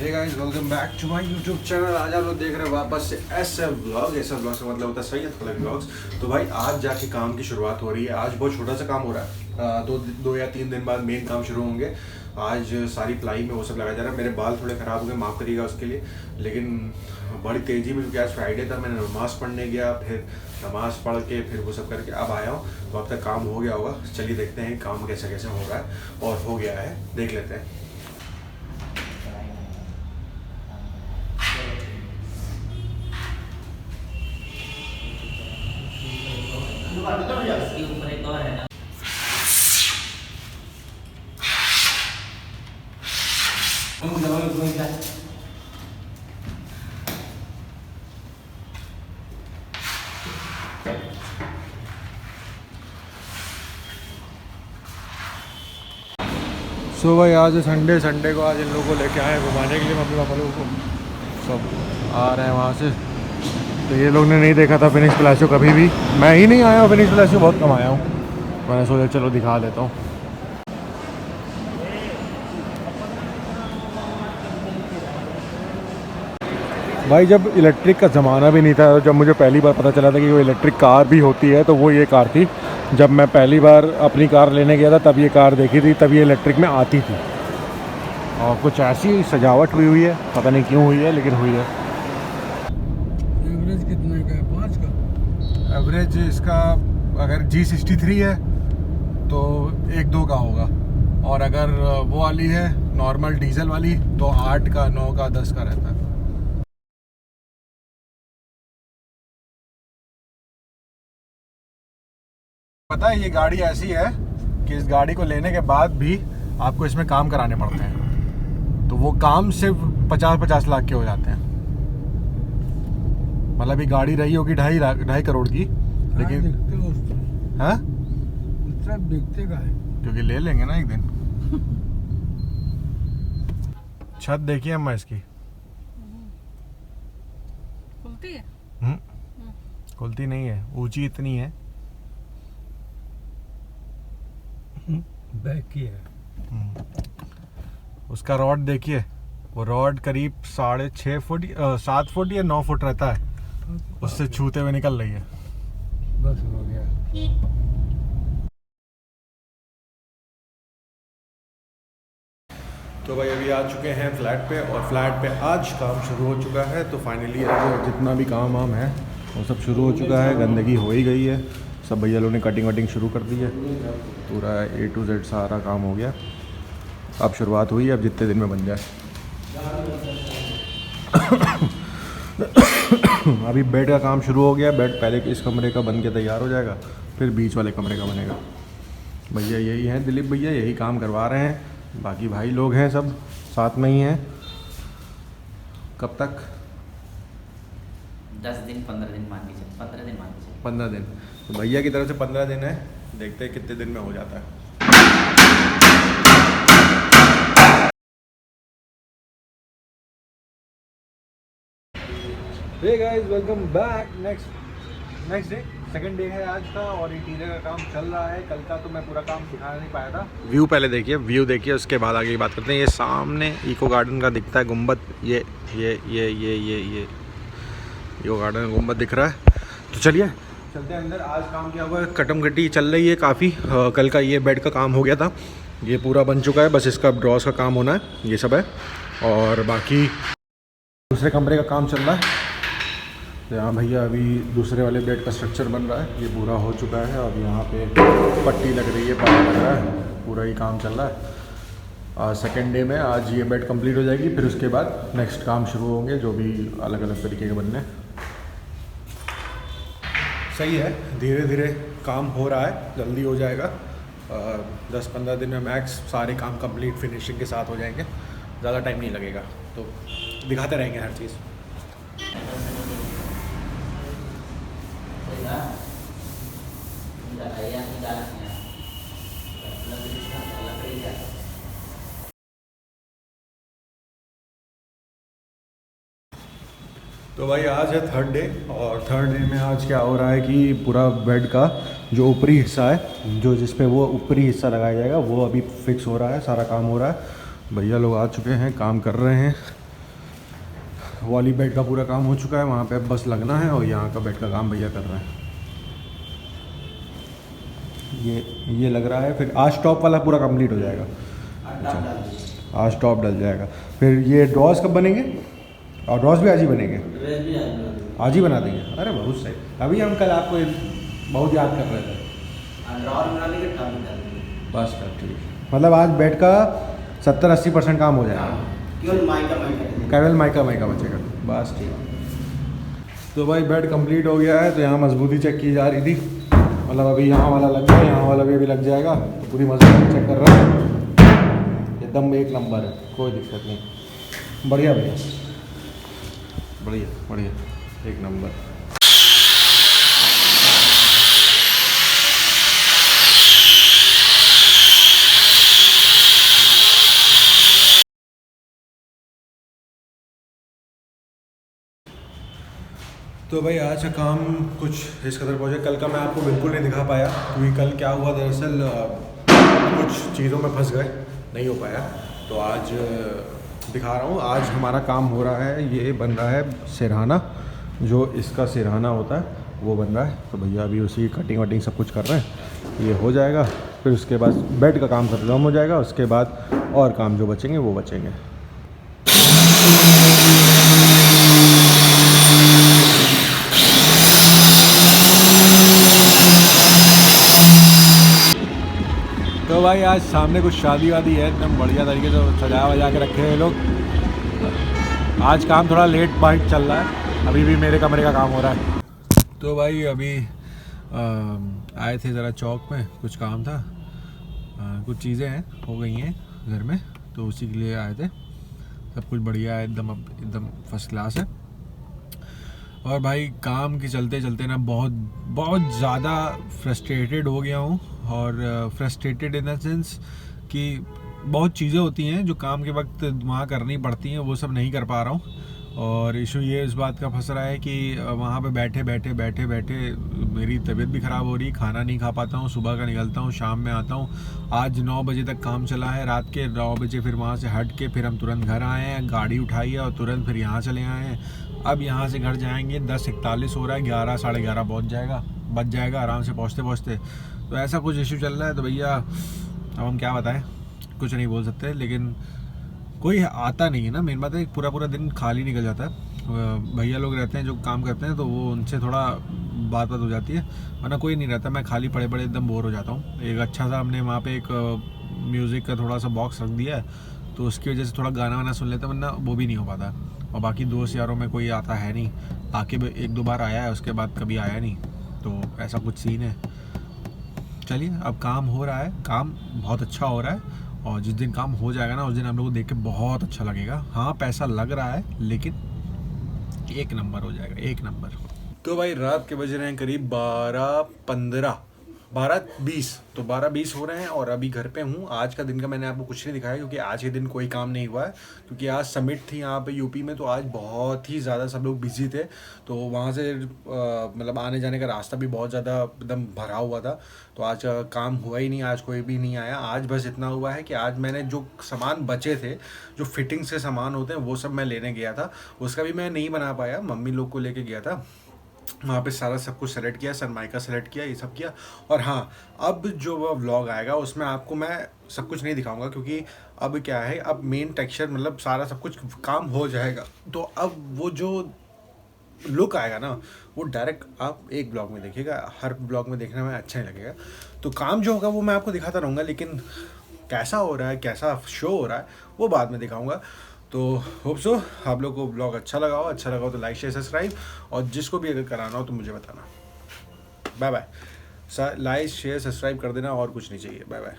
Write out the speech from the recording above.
Hey guys welcome back to my YouTube channel. आज आप लोग देख रहे हैं वापस से ऐसा व्लॉग। ऐसा व्लॉग का मतलब होता है सही है व्लॉग्स। तो भाई आज जाके काम की शुरुआत हो रही है। आज बहुत छोटा सा काम हो रहा है। दो या तीन दिन बाद मेन काम शुरू होंगे। आज सारी प्लाई में वो सब लगाया जा रहा है। मेरे बाल थोड़े ख़राब हो गए, माफ़ करिएगा उसके लिए। लेकिन बड़ी तेज़ी में, क्योंकि आज फ्राइडे था, मैंने नमाज़ पढ़ने गया, फिर नमाज़ पढ़ के फिर वो सब करके अब आया हूँ। तो अब तक काम हो गया होगा। चलिए देखते हैं काम कैसे कैसे हो रहा है, और हो गया है देख लेते हैं। सो भाई आज संडे को आज इन लोगों को लेके आए घुमाने के लिए। मम्मी पापा लोगों को सब आ रहे हैं वहाँ से। तो ये लोग ने नहीं देखा था फिनिश प्लासियो कभी भी। मैं ही नहीं आया हूँ फिनिश प्लासियो, बहुत कम आया हूँ। मैंने सोचा चलो दिखा देता हूँ। भाई जब इलेक्ट्रिक का ज़माना भी नहीं था, जब मुझे पहली बार पता चला था कि वो इलेक्ट्रिक कार भी होती है, तो वो ये कार थी। जब मैं पहली बार अपनी कार लेने गया था तब ये कार देखी थी, तब ये इलेक्ट्रिक में आती थी। और कुछ ऐसी सजावट हुई है, पता नहीं क्यों हुई है, लेकिन हुई है। एवरेज कितने का है? 5 का एवरेज इसका अगर G63 है तो 1-2 का होगा, और अगर वो वाली है नॉर्मल डीजल वाली तो 8 का, 9 का, 10 का रहता है। पता है ये गाड़ी ऐसी है कि इस गाड़ी को लेने के बाद भी आपको इसमें काम कराने पड़ते हैं। तो वो काम सिर्फ 50-50 लाख के हो जाते हैं। मतलब ये गाड़ी रही होगी 2.5 करोड़ की, लेकिन हाँ सब दिखते का है। क्योंकि ले लेंगे ना एक दिन। छत देखिए अम्मा इसकी। खुलती है? खुलती नहीं है, ऊंची इतनी है। बैक की है। उसका रॉड देखिए, वो रॉड करीब 6.5 फुट 7 फुट या 9 फुट रहता है, उससे छूते हुए निकल रही है। बस हो गया। तो भाई अभी आ चुके हैं फ्लैट पे, और फ्लैट पे आज काम शुरू हो चुका है। तो फाइनली जितना भी काम वाम है वो सब शुरू हो चुका है। गंदगी हो ही गई है, सब भैया लोगों ने कटिंग वटिंग शुरू कर दी है। पूरा A to Z सारा काम हो गया। अब शुरुआत हुई है, अब जितने दिन में बन जाए। अभी बेड का काम शुरू हो गया। बेड पहले इस कमरे का बन के तैयार हो जाएगा, फिर बीच वाले कमरे का बनेगा। भैया यही हैं, दिलीप भैया यही काम करवा रहे हैं। बाकी भाई लोग हैं सब साथ में ही हैं। कब तक? 10 दिन 15 दिन मान लीजिए, 15 दिन मान लीजिए। 15 दिन। तो भैया की तरफ से 15 दिन है, देखते हैं कितने दिन में हो जाता है। Hey guys welcome back. Next day, second day है आज का, और इंटीरियर का काम चल रहा है। कल का तो मैं पूरा काम दिखा नहीं पाया था। व्यू पहले देखिए, व्यू देखिए, उसके बाद आगे की बात करते हैं। ये सामने इको गार्डन का दिखता है गुंबद, ये इको गार्डन का गुंबद दिख रहा है। तो चलिए चलते हैं अंदर। आज काम किया हुआ है, कटम कटी चल रही है काफ़ी। कल का ये बेड का काम हो गया था, ये पूरा बन चुका है। बस इसका ड्रॉस का काम होना है, ये सब है। और बाकी दूसरे कमरे का काम चल रहा है। तो यहाँ भैया अभी दूसरे वाले बेड का स्ट्रक्चर बन रहा है, ये पूरा हो चुका है। अब यहाँ पे पट्टी लग रही है, पाया लग रहा है, पूरा ही काम चल रहा है। सेकेंड डे में आज ये बेड कंप्लीट हो जाएगी, फिर उसके बाद नेक्स्ट काम शुरू होंगे, जो भी अलग अलग तरीके के बनने। सही है, धीरे धीरे काम हो रहा है, जल्दी हो जाएगा। 10-15 दिन में मैक्स सारे काम कंप्लीट फिनिशिंग के साथ हो जाएंगे, ज़्यादा टाइम नहीं लगेगा। तो दिखाते रहेंगे हर चीज़। तो भाई आज है थर्ड डे, और थर्ड डे में आज क्या हो रहा है कि पूरा बेड का जो ऊपरी हिस्सा है, जो जिस पे वो ऊपरी हिस्सा लगाया जाएगा, वो अभी फिक्स हो रहा है, सारा काम हो रहा है। भैया लोग आ चुके हैं, काम कर रहे हैं। वाली बेड का पूरा काम हो चुका है, वहाँ पे अब बस लगना है और यहाँ का बेड का काम भैया कर रहे हैं। ये लग रहा है, फिर आज टॉप वाला पूरा कंप्लीट हो जाएगा। अच्छा, आज टॉप डल जाएगा। फिर ये ड्रॉज कब बनेंगे? और ड्रॉज भी आज ही बनेंगे? आज ही बना देंगे। अरे बहुत सही। अभी हम कल आपको बहुत याद कर रहे थे। बस ठीक, मतलब आज बेड का 70-80% काम हो जाएगा, केवल माइका बचेगा। बस ठीक। तो भाई बेड कंप्लीट हो गया है, तो यहाँ मजबूती चेक की जा रही थी, मतलब अभी यहाँ वाला लग गया, यहाँ वाला भी अभी लग जाएगा, तो पूरी मजबूती चेक कर रहा है। एकदम एक नंबर है, कोई दिक्कत नहीं। बढ़िया भैया, बढ़िया एक नंबर। तो भाई आज का काम कुछ इस कदर पहुँचे। कल का मैं आपको बिल्कुल नहीं दिखा पाया, क्योंकि कल क्या हुआ, दरअसल कुछ चीज़ों में फंस गए, नहीं हो पाया। तो आज दिखा रहा हूँ। आज हमारा काम हो रहा है, ये बन रहा है सिरहाना, जो इसका सिरहाना होता है वो बन रहा है। तो भैया अभी उसी कटिंग वटिंग सब कुछ कर रहे हैं, ये हो जाएगा। फिर उसके बाद बेड का काम खत्म हो जाएगा, उसके बाद और काम जो बचेंगे वो बचेंगे। तो भाई आज सामने कुछ शादी वादी है, एकदम बढ़िया तरीके से सजा वजा के रखे हैं लोग। आज काम थोड़ा लेट बाइट चल रहा है, अभी भी मेरे कमरे का काम हो रहा है। तो भाई अभी आए थे ज़रा चौक में, कुछ काम था, कुछ चीज़ें हैं हो गई हैं घर में, तो उसी के लिए आए थे। सब कुछ बढ़िया है, एकदम फर्स्ट क्लास है। और भाई काम के चलते चलते ना बहुत ज़्यादा फ्रस्ट्रेटेड हो गया हूँ। और फ्रस्ट्रेटेड इन द सेंस कि बहुत चीज़ें होती हैं जो काम के वक्त वहाँ करनी पड़ती हैं, वो सब नहीं कर पा रहा हूँ। और इशू ये इस बात का फंस रहा है कि वहाँ पे बैठे बैठे मेरी तबीयत भी ख़राब हो रही, खाना नहीं खा पाता हूँ। सुबह का निकलता हूँ, शाम में आता हूँ। आज 9 बजे तक काम चला है, रात के 9 बजे फिर वहाँ से हट के फिर हम तुरंत घर आए हैं, गाड़ी उठाई है और तुरंत फिर यहाँ चले आए हैं। अब यहाँ से घर जाएंगे 10:41 हो रहा है, 11 साढ़े 11 बच जाएगा आराम से पहुँचते। तो ऐसा कुछ इशू चल रहा है। तो भैया अब हम क्या बताएं, कुछ नहीं बोल सकते, लेकिन कोई आता नहीं है ना, मेन बात है। पूरा दिन खाली निकल जाता है। भैया लोग रहते हैं जो काम करते हैं, तो वो उनसे थोड़ा बात हो जाती है, वरना कोई नहीं रहता। मैं खाली पड़े एकदम बोर हो जाता हूँ। एक अच्छा सा हमने वहाँ पे एक म्यूज़िक का थोड़ा सा बॉक्स रख दिया है, तो उसकी वजह से थोड़ा गाना वाना सुन लेते हैं, वरना वो भी नहीं हो पाता। और बाकी दोस्त यारों में कोई आता है नहीं, आके 1-2 बार आया है, उसके बाद कभी आया नहीं। तो ऐसा कुछ सीन है। चलिए अब काम हो रहा है, काम बहुत अच्छा हो रहा है। और जिस दिन काम हो जाएगा ना, उस दिन हम लोग को देख के बहुत अच्छा लगेगा। हाँ पैसा लग रहा है, लेकिन एक नंबर हो जाएगा, एक नंबर। तो भाई रात के बज रहे हैं करीब 12:20, तो 12:20 हो रहे हैं और अभी घर पे हूँ। आज का दिन का मैंने आपको कुछ नहीं दिखाया, क्योंकि आज के दिन कोई काम नहीं हुआ है, क्योंकि आज समिट थी यहाँ पे यूपी में। तो आज बहुत ही ज़्यादा सब लोग बिजी थे, तो वहाँ से मतलब आने जाने का रास्ता भी बहुत ज़्यादा एकदम भरा हुआ था। तो आज काम हुआ ही नहीं, आज कोई भी नहीं आया। आज बस इतना हुआ है कि आज मैंने जो सामान बचे थे, जो फिटिंग्स के सामान होते हैं, वो सब मैं लेने गया था। उसका भी मैं नहीं बना पाया, मम्मी लोग को लेके गया था। वहाँ पे सारा सब कुछ सेलेक्ट किया, सनमाइका सेलेक्ट किया, ये सब किया। और हाँ, अब जो व्लॉग आएगा उसमें आपको मैं सब कुछ नहीं दिखाऊंगा, क्योंकि अब क्या है, अब मेन टेक्सचर मतलब सारा सब कुछ काम हो जाएगा। तो अब वो जो लुक आएगा ना, वो डायरेक्ट आप एक ब्लॉग में देखिएगा। हर ब्लॉग में देखने में अच्छा नहीं लगेगा। तो काम जो होगा वो मैं आपको दिखाता रहूँगा, लेकिन कैसा हो रहा है, कैसा शो हो रहा है, वो बाद में दिखाऊँगा। तो होप सो आप लोग को ब्लॉग अच्छा लगा हो तो लाइक शेयर सब्सक्राइब, और जिसको भी अगर कराना हो तो मुझे बताना। Bye bye. Like share subscribe कर देना, और कुछ नहीं चाहिए। Bye bye.